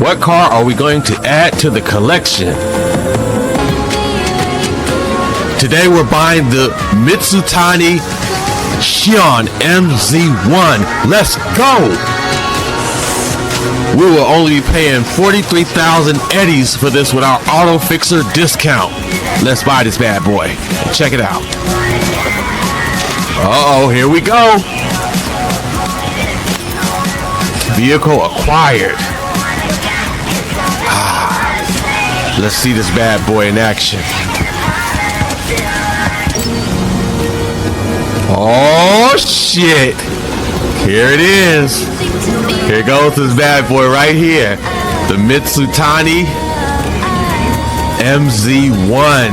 What car are we going to add to the collection? Today we're buying the Mitsutani Shion MZ1. Let's go! We will only be paying 43,000 eddies for this with our auto fixer discount. Let's buy this bad boy. Check it out. Uh-oh, here we go. Vehicle acquired. Let's see this bad boy in action. Oh shit! Here it is. Here goes this bad boy right here. The Mitsutani MZ1.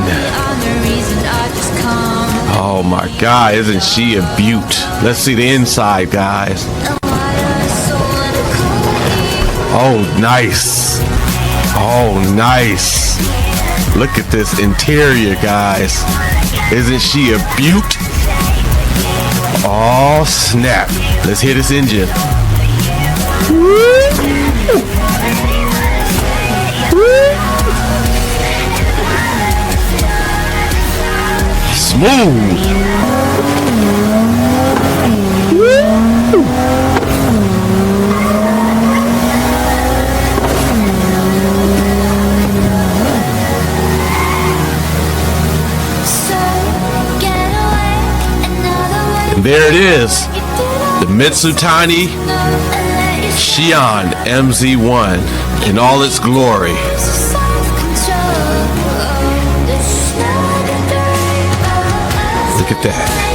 Oh my god, isn't she a beaut? Let's see the inside, guys. Oh, nice. Oh, nice. Look at this interior, guys. Isn't she a beaut? Oh, snap. Let's hear this engine. Smooth. And there it is, the Mitsutani Shion MZ1 in all its glory. Look at that.